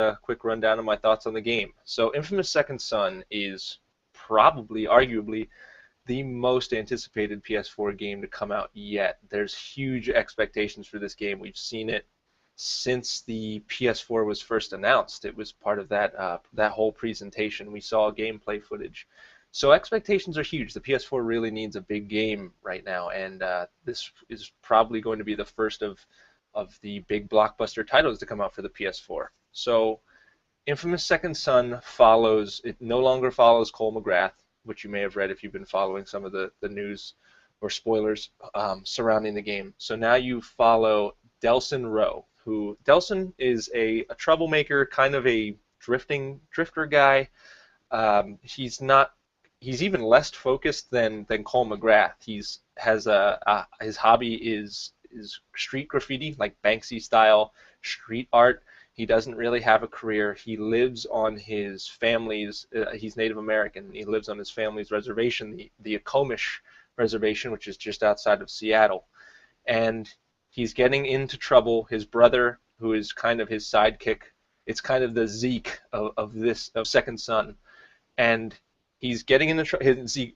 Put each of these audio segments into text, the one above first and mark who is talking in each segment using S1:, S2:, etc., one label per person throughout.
S1: A quick rundown of my thoughts on the game. So Infamous Second Son is probably, arguably, the most anticipated PS4 game to come out yet. There's huge expectations for this game. We've seen it since the PS4 was first announced. It was part of that whole presentation. We saw gameplay footage. So expectations are huge. The PS4 really needs a big game right now, and this is probably going to be the first of the big blockbuster titles to come out for the PS4. So Infamous Second Son no longer follows Cole McGrath, which you may have read if you've been following some of the news or spoilers surrounding the game. So now you follow Delsin Rowe, who Delsin is a troublemaker, kind of a drifter guy. He's even less focused than Cole McGrath. His hobby is street graffiti, like Banksy style street art. He doesn't really have a career. He lives on his family's, he's Native American. He lives on his family's reservation, the Akomish reservation, which is just outside of Seattle. And he's getting into trouble. His brother, who is kind of his sidekick, it's kind of the Zeke of Second Son. And he's getting into trouble,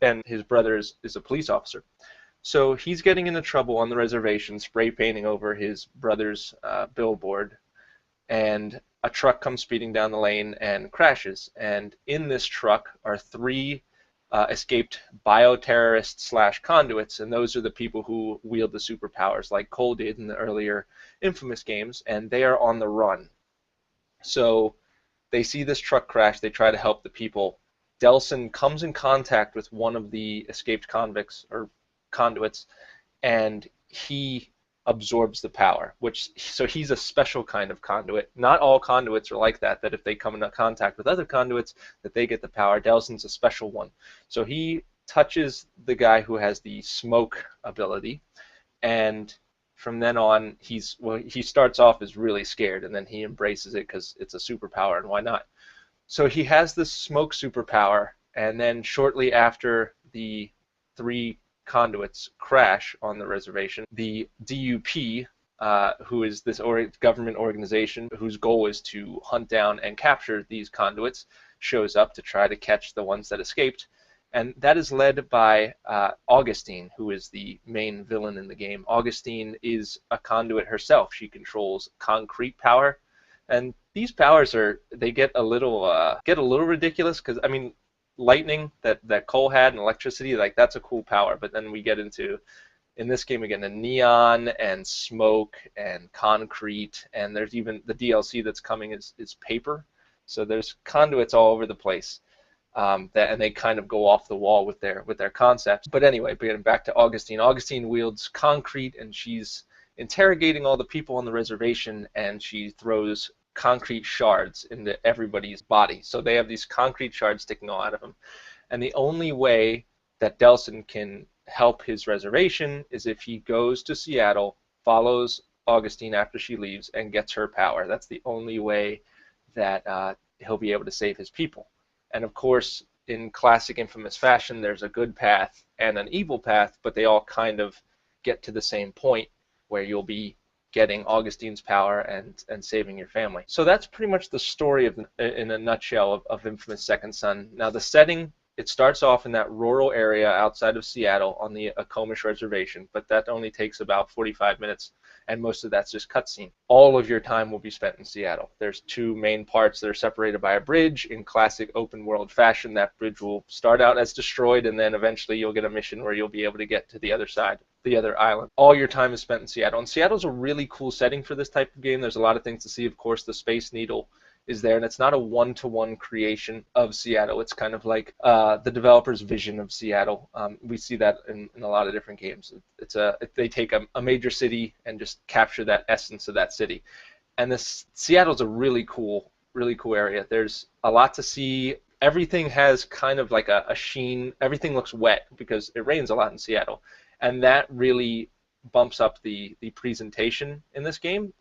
S1: and his brother is a police officer. So he's getting into trouble on the reservation, spray painting over his brother's billboard. And a truck comes speeding down the lane and crashes. And in this truck are three escaped bioterrorists / conduits, and those are the people who wield the superpowers, like Cole did in the earlier Infamous games, and they are on the run. So they see this truck crash. They try to help the people. Delsin comes in contact with one of the escaped convicts or conduits, and he absorbs the power, so he's a special kind of conduit. Not all conduits are like that if they come into contact with other conduits, that they get the power. Delsin's a special one. So he touches the guy who has the smoke ability, and from then on, he starts off as really scared, and then he embraces it because it's a superpower, and why not? So he has this smoke superpower, and then shortly after the three conduits crash on the reservation, the DUP, who is this government organization whose goal is to hunt down and capture these conduits, shows up to try to catch the ones that escaped. And that is led by Augustine, who is the main villain in the game. Augustine is a conduit herself. She controls concrete power, and these powers get a little ridiculous, because I mean, lightning that Cole had and electricity, like, that's a cool power. But then we get into, in this game, we get into neon and smoke and concrete, and there's even the DLC that's coming is paper. So there's conduits all over the place, and they kind of go off the wall with their concepts. But anyway, getting back to Augustine. Augustine wields concrete, and she's interrogating all the people on the reservation, and she throws concrete shards into everybody's body. So they have these concrete shards sticking all out of them. And the only way that Delsin can help his reservation is if he goes to Seattle, follows Augustine after she leaves, and gets her power. That's the only way that he'll be able to save his people. And of course, in classic Infamous fashion, there's a good path and an evil path, but they all kind of get to the same point where you'll be getting Augustine's power and saving your family. So that's pretty much the story in a nutshell of Infamous Second Son. Now the setting, it starts off in that rural area outside of Seattle on the Akomish reservation, but that only takes about 45 minutes, and most of that's just cutscene. All of your time will be spent in Seattle. There's two main parts that are separated by a bridge. In classic open world fashion, that bridge will start out as destroyed, and then eventually you'll get a mission where you'll be able to get to the other side, the other island. All your time is spent in Seattle, and Seattle's a really cool setting for this type of game. There's a lot of things to see. Of course, the Space Needle is there, and it's not a one-to-one creation of Seattle. It's kind of like the developer's vision of Seattle. We see that in a lot of different games. They take a major city and just capture that essence of that city. And Seattle's a really cool area. There's a lot to see. Everything has kind of like a sheen. Everything looks wet because it rains a lot in Seattle, and that really bumps up the presentation in this game.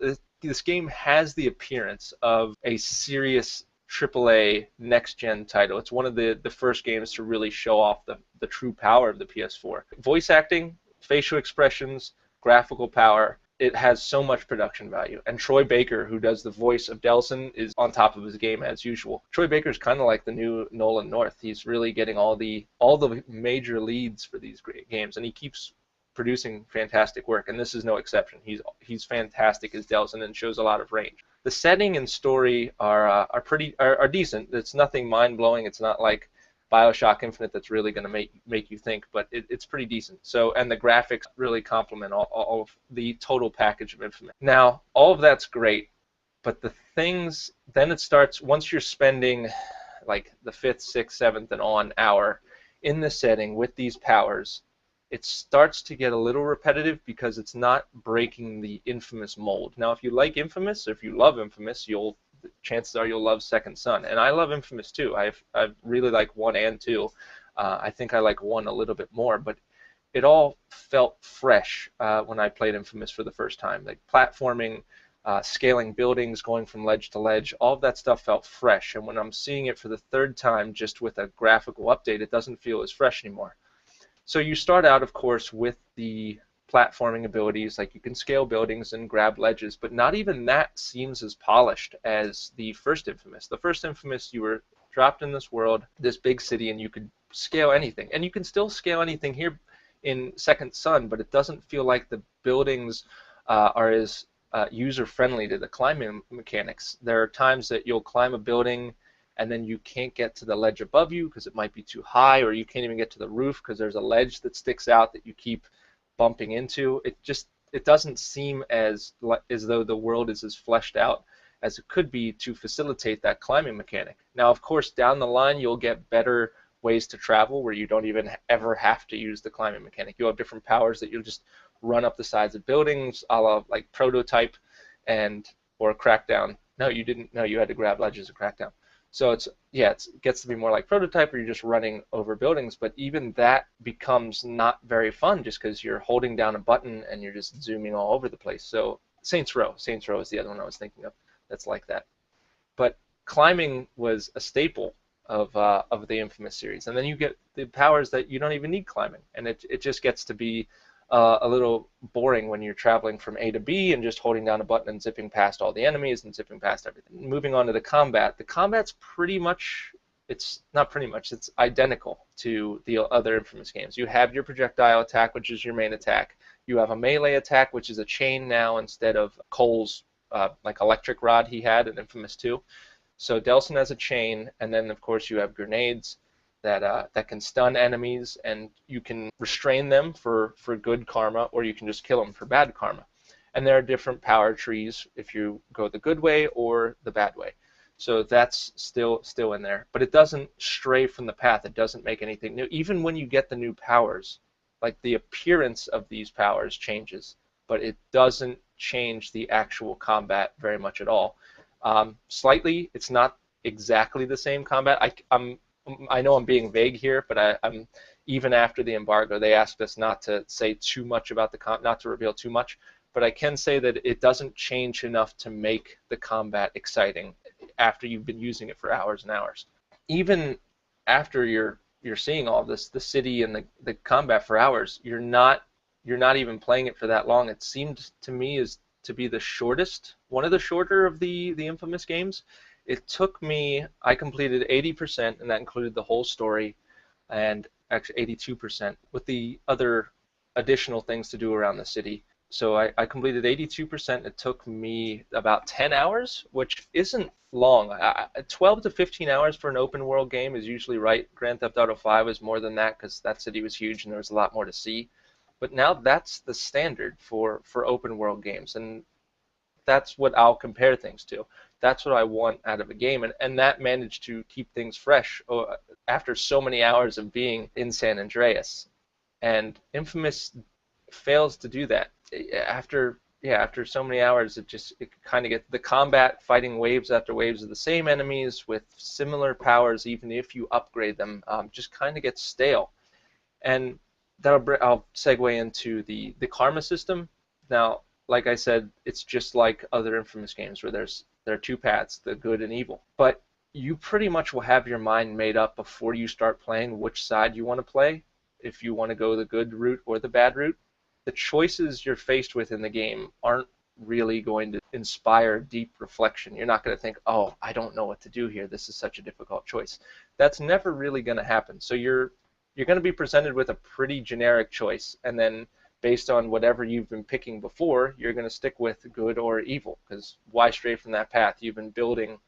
S1: This game has the appearance of a serious AAA next-gen title. It's one of the first games to really show off the true power of the PS4. Voice acting, facial expressions, graphical power, it has so much production value. And Troy Baker, who does the voice of Delson, is on top of his game as usual. Troy Baker's kind of like the new Nolan North. He's really getting all the major leads for these great games, and he keeps producing fantastic work, and this is no exception. He's fantastic as Delson and shows a lot of range. The setting and story are decent. It's nothing mind blowing. It's not like BioShock Infinite that's really going to make you think, but it's pretty decent. So, and the graphics really complement all of the total package of Infamous. Now, all of that's great, but the things, then it starts, once you're spending like the 5th, 6th, 7th, and on hour in the setting with these powers, it starts to get a little repetitive because it's not breaking the Infamous mold. Now, if you like Infamous, or if you love Infamous, chances are you'll love Second Son. And I love Infamous too. I really like 1 and 2. I think I like 1 a little bit more, but it all felt fresh when I played Infamous for the first time. Like platforming, scaling buildings, going from ledge to ledge, all of that stuff felt fresh. And when I'm seeing it for the 3rd time just with a graphical update, it doesn't feel as fresh anymore. So you start out, of course, with the platforming abilities, like you can scale buildings and grab ledges, but not even that seems as polished as the first Infamous. The first Infamous, you were dropped in this world, this big city, and you could scale anything. And you can still scale anything here in Second Son, but it doesn't feel like the buildings are as user-friendly to the climbing mechanics. There are times that you'll climb a building and then you can't get to the ledge above you because it might be too high, or you can't even get to the roof because there's a ledge that sticks out that you keep bumping into. It doesn't seem as though the world is as fleshed out as it could be to facilitate that climbing mechanic. Now, of course, down the line you'll get better ways to travel where you don't even ever have to use the climbing mechanic. You'll have different powers that you'll just run up the sides of buildings, a la like Prototype or Crackdown. No, you didn't. No, you had to grab ledges of Crackdown. So it gets to be more like Prototype where you're just running over buildings, but even that becomes not very fun just because you're holding down a button and you're just zooming all over the place. So Saints Row is the other one I was thinking of that's like that. But climbing was a staple of the Infamous series, and then you get the powers that you don't even need climbing, and it just gets to be a little boring when you're traveling from A to B and just holding down a button and zipping past all the enemies and zipping past everything. Moving on to the combat. The combat's it's identical to the other Infamous games. You have your projectile attack, which is your main attack. You have a melee attack, which is a chain now instead of Cole's like electric rod he had in Infamous 2. So Delson has a chain, and then of course you have grenades that can stun enemies, and you can restrain them for good karma, or you can just kill them for bad karma. And there are different power trees if you go the good way or the bad way. So that's still in there, but it doesn't stray from the path. It doesn't make anything new. Even when you get the new powers, like the appearance of these powers changes, but it doesn't change the actual combat very much at all. Slightly, it's not exactly the same combat. I know I'm being vague here, but I'm even after the embargo, they asked us not to say too much about not to reveal too much. But I can say that it doesn't change enough to make the combat exciting after you've been using it for hours and hours. Even after you're seeing all this, the city and the combat for hours, you're not even playing it for that long. It seemed to me to be one of the shorter of the Infamous games. It took me, I completed 80%, and that included the whole story, and actually 82% with the other additional things to do around the city. So I completed 82%. It took me about 10 hours, which isn't long. 12 to 15 hours for an open world game is usually right. Grand Theft Auto 5 is more than that because that city was huge and there was a lot more to see. But now that's the standard for open world games, and that's what I'll compare things to. That's what I want out of a game, and that managed to keep things fresh after so many hours of being in San Andreas. And Infamous fails to do that. After so many hours, it kind of gets the combat, fighting waves after waves of the same enemies with similar powers, even if you upgrade them, just kind of gets stale. And I'll segue into the karma system. Now, like I said, it's just like other Infamous games where there are two paths, the good and evil. But you pretty much will have your mind made up before you start playing which side you want to play, if you want to go the good route or the bad route. the choices you're faced with in the game aren't really going to inspire deep reflection. You're not going to think, oh, I don't know what to do here. This is such a difficult choice. That's never really going to happen. So you're going to be presented with a pretty generic choice, and then based on whatever you've been picking before, you're going to stick with good or evil, because why stray from that path? You've been building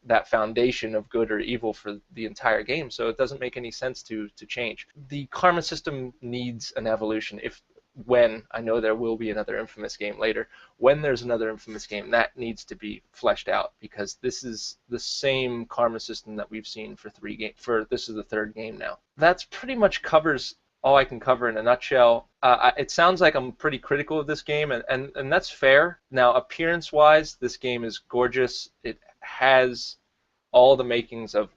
S1: that foundation of good or evil for the entire game, so it doesn't make any sense to change. The karma system needs an evolution. When I know there will be another Infamous game later, when there's another Infamous game, that needs to be fleshed out, because this is the same karma system that we've seen for this is the third game now. That's pretty much covers all I can cover in a nutshell. It sounds like I'm pretty critical of this game, and that's fair. Now, appearance-wise, this game is gorgeous. It has all the makings of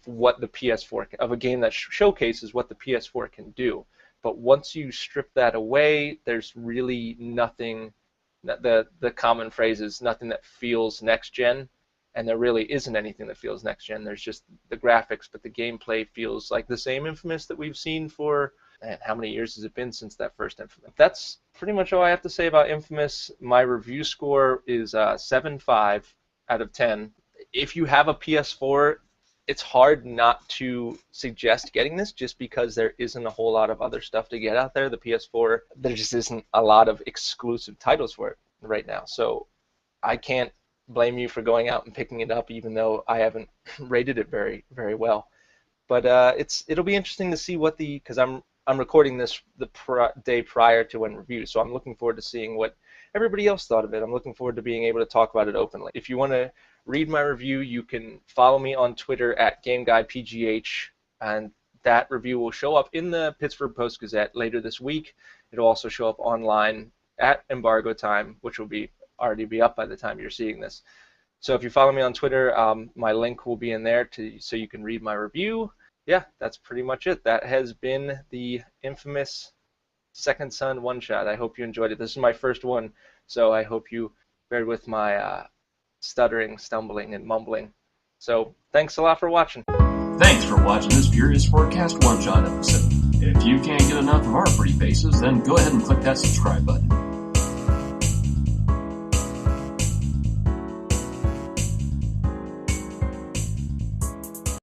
S1: what the PS4 of a game that showcases what the PS4 can do. But once you strip that away, there's really nothing. The common phrase is nothing that feels next gen, and there really isn't anything that feels next gen. There's just the graphics, but the gameplay feels like the same Infamous that we've seen for, man, how many years has it been since that first Infamous? That's pretty much all I have to say about Infamous. My review score is 7.5 out of 10. If you have a PS4, it's hard not to suggest getting this, just because there isn't a whole lot of other stuff to get out there. The PS4, there just isn't a lot of exclusive titles for it right now. So I can't blame you for going out and picking it up, even though I haven't rated it very, very well. But it'll be interesting to see because I'm recording this the day prior to when review, so I'm looking forward to seeing what everybody else thought of it. I'm looking forward to being able to talk about it openly. If you want to read my review, you can follow me on Twitter at GameGuidePGH, and that review will show up in the Pittsburgh Post-Gazette later this week. It'll also show up online at embargo time, which will already be up by the time you're seeing this. So if you follow me on Twitter, my link will be in there so you can read my review. Yeah, that's pretty much it. That has been the Infamous Second Son One Shot. I hope you enjoyed it. This is my first one, so I hope you bear with my stuttering, stumbling, and mumbling. So thanks a lot for watching.
S2: Thanks for watching this Furious Fourcast One Shot episode. If you can't get enough of our pretty faces, then go ahead and click that subscribe button.